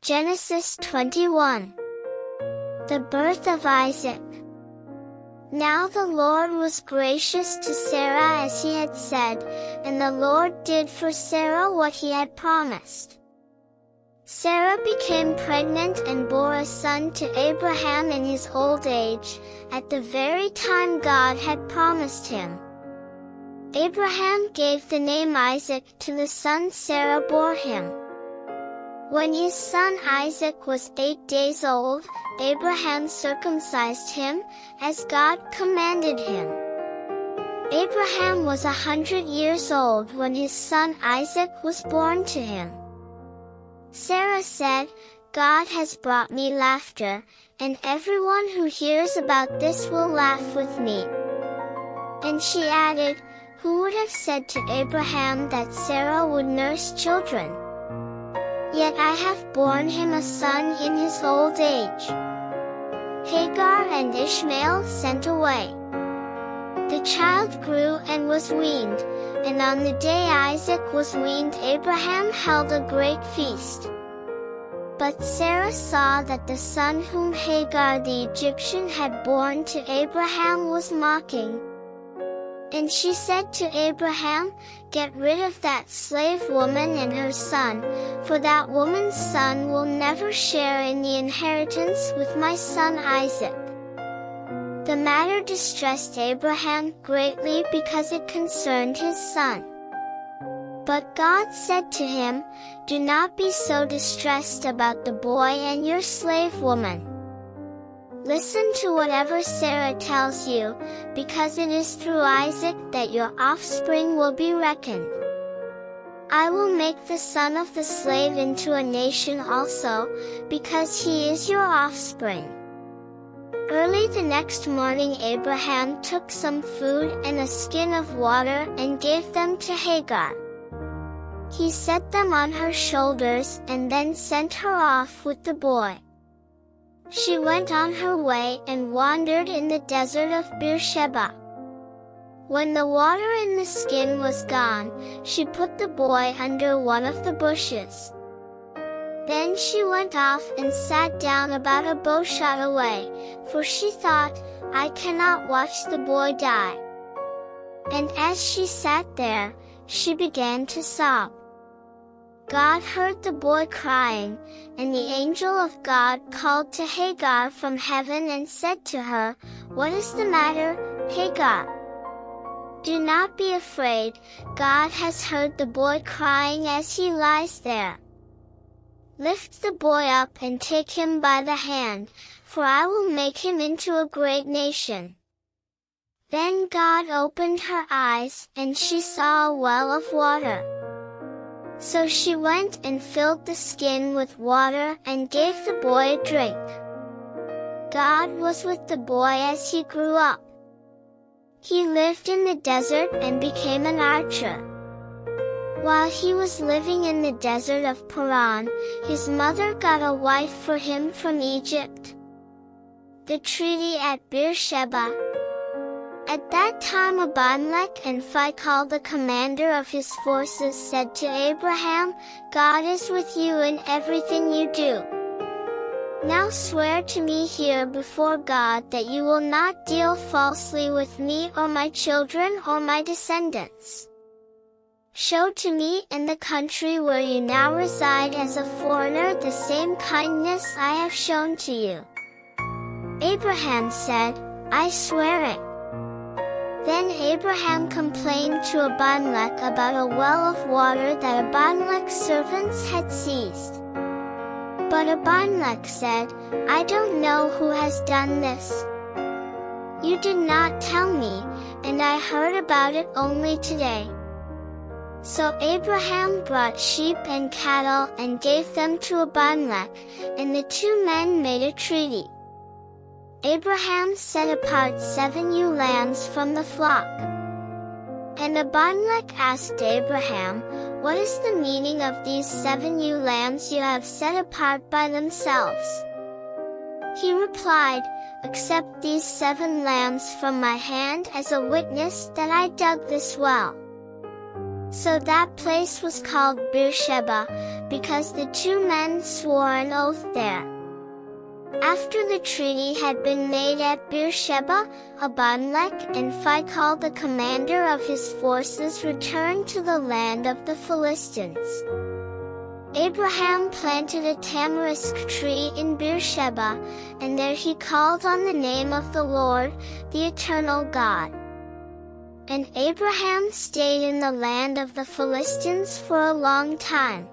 Genesis 21. The birth of Isaac. Now the Lord was gracious to Sarah as he had said, and the Lord did for Sarah what he had promised. Sarah became pregnant and bore a son to Abraham in his old age, at the very time God had promised him. Abraham gave the name Isaac to the son Sarah bore him. When his son Isaac was 8 days old, Abraham circumcised him, as God commanded him. Abraham was 100 years old when his son Isaac was born to him. Sarah said, "God has brought me laughter, and everyone who hears about this will laugh with me." And she added, "Who would have said to Abraham that Sarah would nurse children? Yet I have borne him a son in his old age." Hagar and Ishmael sent away. The child grew and was weaned, and on the day Isaac was weaned Abraham held a great feast. But Sarah saw that the son whom Hagar the Egyptian had borne to Abraham was mocking. And she said to Abraham, "Get rid of that slave woman and her son, for that woman's son will never share in the inheritance with my son Isaac." The matter distressed Abraham greatly because it concerned his son. But God said to him, "Do not be so distressed about the boy and your slave woman. Listen to whatever Sarah tells you, because it is through Isaac that your offspring will be reckoned. I will make the son of the slave into a nation also, because he is your offspring." Early the next morning Abraham took some food and a skin of water and gave them to Hagar. He set them on her shoulders and then sent her off with the boy. She went on her way and wandered in the desert of Beersheba. When the water in the skin was gone, she put the boy under one of the bushes. Then she went off and sat down about a bowshot away, for she thought, "I cannot watch the boy die." And as she sat there, she began to sob. God heard the boy crying, and the angel of God called to Hagar from heaven and said to her, "What is the matter, Hagar? Do not be afraid, God has heard the boy crying as he lies there. Lift the boy up and take him by the hand, for I will make him into a great nation." Then God opened her eyes, and she saw a well of water. So she went and filled the skin with water and gave the boy a drink. God was with the boy as he grew up. He lived in the desert and became an archer. While he was living in the desert of Paran, his mother got a wife for him from Egypt. The treaty at Beersheba. At that time Abimelech and Phicol the commander of his forces said to Abraham, "God is with you in everything you do. Now swear to me here before God that you will not deal falsely with me or my children or my descendants. Show to me in the country where you now reside as a foreigner the same kindness I have shown to you." Abraham said, "I swear it." Then Abraham complained to Abimelech about a well of water that Abimelech's servants had seized. But Abimelech said, "I don't know who has done this. You did not tell me, and I heard about it only today." So Abraham brought sheep and cattle and gave them to Abimelech, and the two men made a treaty. Abraham set apart 7 ewe lambs from the flock. And Abimelech asked Abraham, "What is the meaning of these 7 ewe lambs you have set apart by themselves?" He replied, "Accept these 7 lambs from my hand as a witness that I dug this well." So that place was called Beersheba, because the two men swore an oath there. After the treaty had been made at Beersheba, Abimelech and Phicol the commander of his forces returned to the land of the Philistines. Abraham planted a tamarisk tree in Beersheba, and there he called on the name of the Lord, the eternal God. And Abraham stayed in the land of the Philistines for a long time.